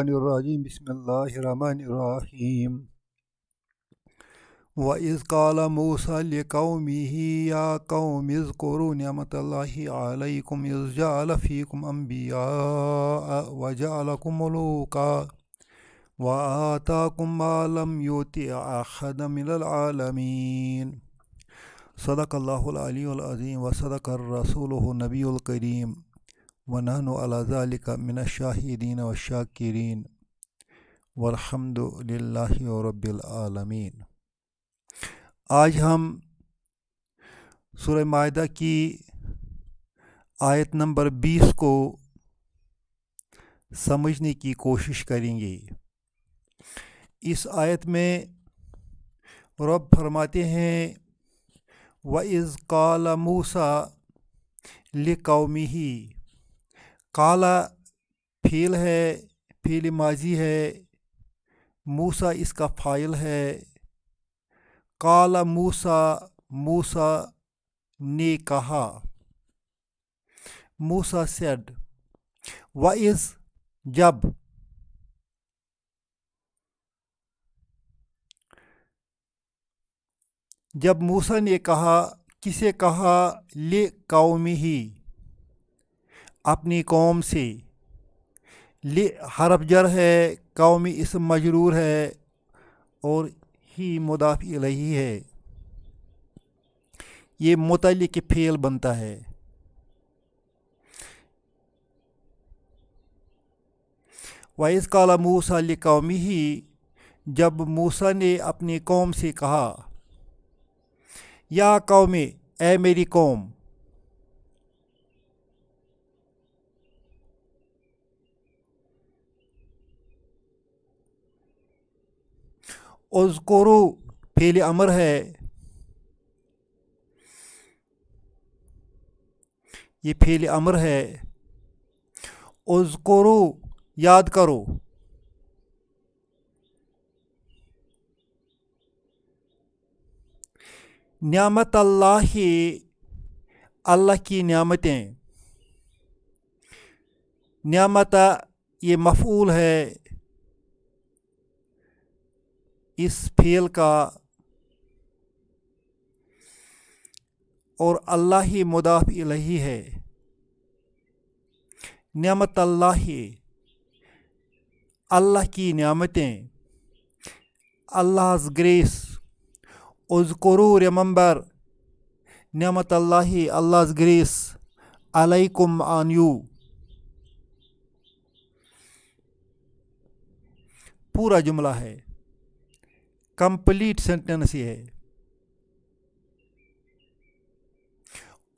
الرجیم بسم اللہ الرحمن الرحیم وَإِذْ قَالَ مُوسَىٰ لِقَوْمِهِ يَا قَوْمِ اذْكُرُوا نِعْمَةَ اللَّهِ عَلَيْكُمْ إِذْ جَعَلَ فِيكُمْ أَنْبِيَاءَ وَجَعَلَكُمْ مُلُوكًا وَآتَاكُمْ مَا لَمْ يُؤْتِ أَحَدًا مِنَ الْعَالَمِينَ صدق اللہ العلی العظیم وصدق رسولہ النبی الکریم ونحن علی ذلک من الشاہدین والشاکرین والحمد للہ رب العالمین۔ آج ہم سورہ مائدہ کی آیت نمبر 20 کو سمجھنے کی کوشش کریں گے۔ اس آیت میں رب فرماتے ہیں وَإِذْ قَالَ مُوسَىٰ لِقَوْمِهِ، قَالَ فعل ہے، فعل ماضی ہے، موسیٰ اس کا فاعل ہے۔ قال موسیٰ نے کہا، موسیٰ said، وَإِذْ جب موسیٰ نے کہا، کسے کہا؟ لِقَوْمِهِ، اپنی قوم سے۔ حرف جر ہے، قومی اسم مجرور ہے اور ہی مضاف الیہ ہے، یہ متعلق فعل بنتا ہے۔ وَإِذْ قَالَ مُوسَىٰ لِقَوْمِهِ، جب موسیٰ نے اپنی قوم سے کہا، یا قوم، اے میری قوم، اذکروا فعل امر ہے، یہ فعل امر ہے۔ اذکروا یاد کرو، نعمت اللہ، اللہ کی نعمتیں۔ نعمت یہ مفعول ہے اس فعل کا، اور اللہ ہی مضاف الیہ ہے۔ نعمت اللہ، اللہ کی نعمتیں، Allah's grace۔ اذکروا remember نعمت اللہ، Allah's grace، علیکم on you۔ پورا جملہ ہے، کمپلیٹ سینٹنس یہ ہے۔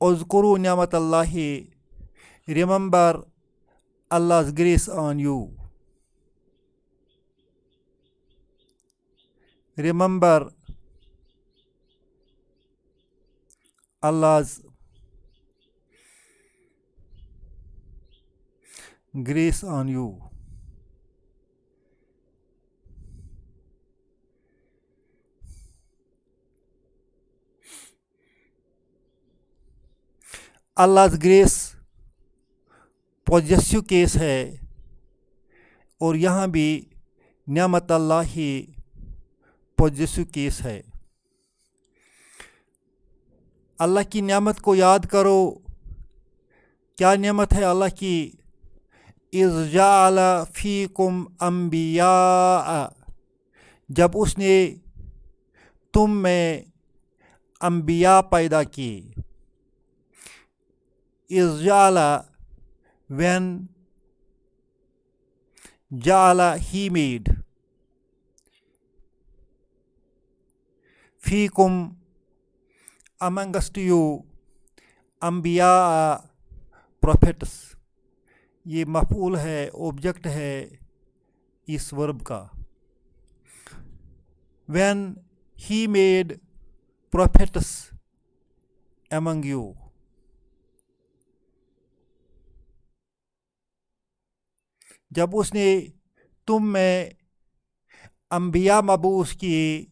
اذکروا نعمت اللہ، remember Allah's grace on you۔ Remember Allah's grace on you۔ Allah's grace possessive case ہے، اور یہاں بھی نعمت اللہ پوزیسو کیس ہے۔ اللہ کی نعمت کو یاد کرو، کیا نعمت ہے اللہ کی؟ اذ جعل فیکم انبیاء، جب اس نے تم میں انبیاء پیدا کیے۔ اذ جعل when جعل he made، فیکم amongst you، انبیاء prophets، یہ مفعول ہے، آبجیکٹ ہے اس ورب کا۔ when he made prophets among you، جب اس نے تم میں انبیاء مبعوث کیے۔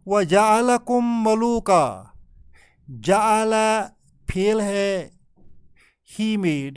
وَجَعَلَكُمْ مَلُوكًا، جعل فعل ہے، he made،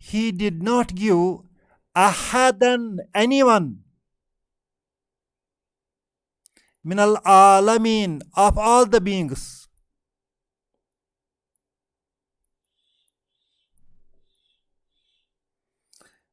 he did not give ahadan anyone min al alamin of all the beings।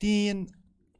3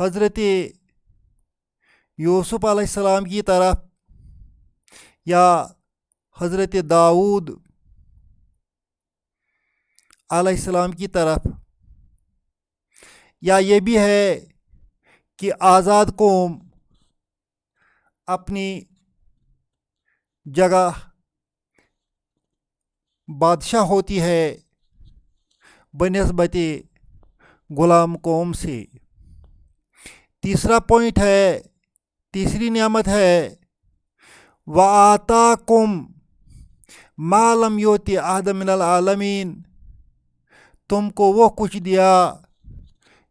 حضرت یوسف علیہ السلام کی طرف یا حضرت داؤد علیہ السلام کی طرف، یا یہ بھی ہے کہ آزاد قوم اپنی جگہ بادشاہ ہوتی ہے بنسبت غلام قوم سے۔ تیسرا پوائنٹ ہے، تیسری نعمت ہے وَآتَاكُمْ مَا لَمْ يُؤْتِ أَحَدًا مِنَ الْعَالَمِينَ، تم کو وہ کچھ دیا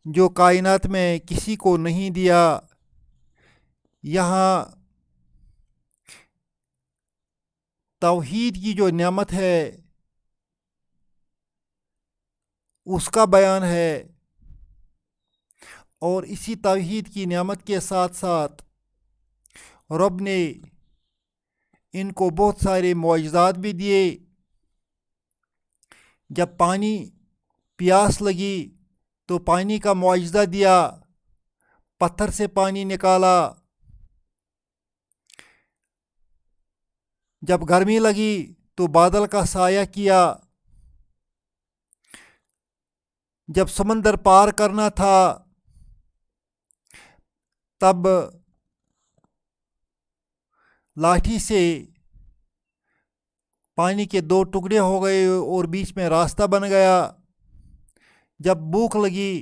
جو کائنات میں کسی کو نہیں دیا۔ یہاں توحید کی جو نعمت ہے اس کا بیان ہے، اور اسی توحید کی نعمت کے ساتھ ساتھ رب نے ان کو بہت سارے معجزات بھی دیے۔ جب پانی پیاس لگی تو پانی کا معجزہ دیا، پتھر سے پانی نکالا۔ جب گرمی لگی تو بادل کا سایہ کیا۔ جب سمندر پار کرنا تھا تب لاٹھی سے پانی کے 2 ٹکڑے ہو گئے اور بیچ میں راستہ بن گیا۔ جب بھوک لگی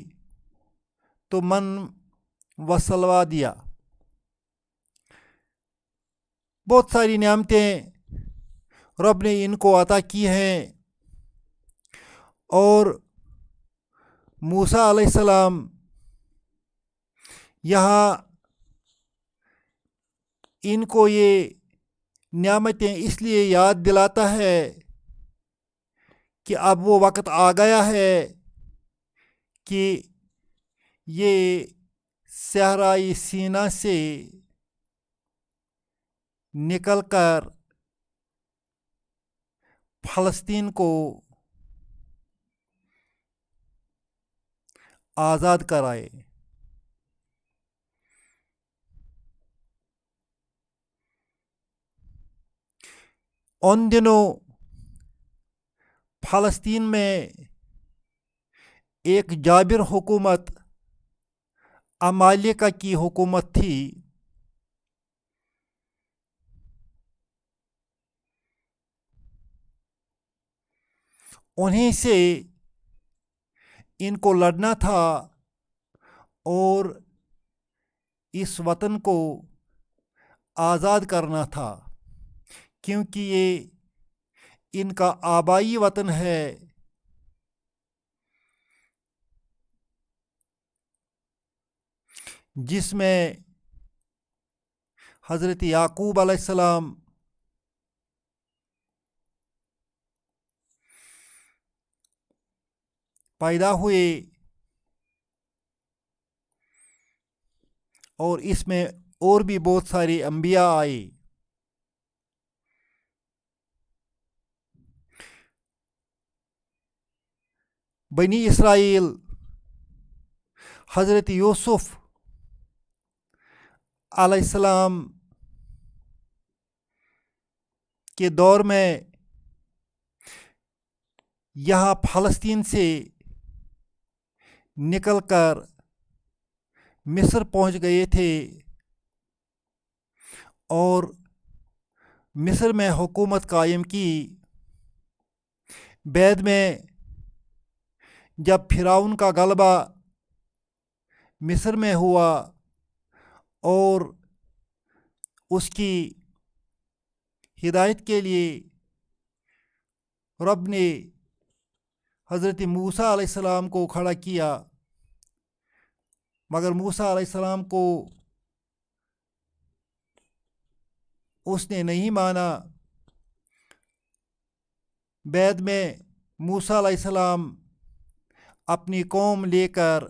تو من و سلویٰ دیا۔ بہت ساری نعمتیں رب نے ان کو عطا کی ہیں، اور موسیٰ علیہ السلام یہاں ان کو یہ نعمتیں اس لیے یاد دلاتا ہے کہ اب وہ وقت آ گیا ہے کہ یہ صحرائی سینا سے نکل کر فلسطین کو آزاد کرائے۔ ان دنوں فلسطین میں ایک جابر حکومت عمالقہ کی حکومت تھی۔ انہیں سے ان کو لڑنا تھا اور اس وطن کو آزاد کرنا تھا، کیونکہ یہ ان کا آبائی وطن ہے۔ جس میں حضرت یعقوب علیہ السلام پیدا ہوئے، اور اس میں اور بھی بہت سارے انبیاء آئے۔ بنی اسرائیل حضرت یوسف علیہ السلام کے دور میں یہاں فلسطین سے نکل کر مصر پہنچ گئے تھے، اور مصر میں حکومت قائم کی۔ بعد میں جب فرعون کا غلبہ مصر میں ہوا اور اس کی ہدایت کے لیے رب نے حضرت موسیٰ علیہ السلام کو کھڑا کیا، مگر موسیٰ علیہ السلام کو اس نے نہیں مانا۔ بعد میں موسیٰ علیہ السلام اپنی قوم لے کر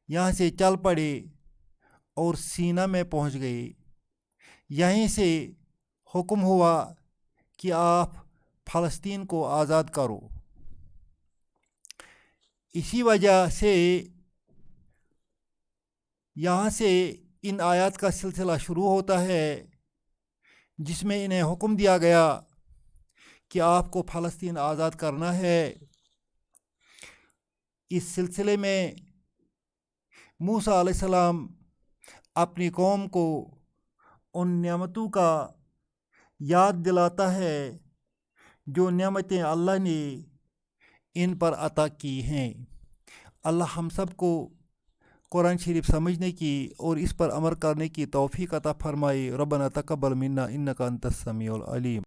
یہاں سے چل پڑے اور سینا میں پہنچ گئے۔ یہیں سے حکم ہوا کہ آپ فلسطین کو آزاد کرو۔ اسی وجہ سے یہاں سے ان آیات کا سلسلہ شروع ہوتا ہے جس میں انہیں حکم دیا گیا کہ آپ کو فلسطین آزاد کرنا ہے۔ اس سلسلے میں موسیٰ علیہ السلام اپنی قوم کو ان نعمتوں کا یاد دلاتا ہے جو نعمتیں اللہ نے ان پر عطا کی ہیں۔ اللہ ہم سب کو قرآن شریف سمجھنے کی اور اس پر عمل کرنے کی توفیق عطا فرمائے۔ ربنا تقبل منا انک انت السمیع العلیم۔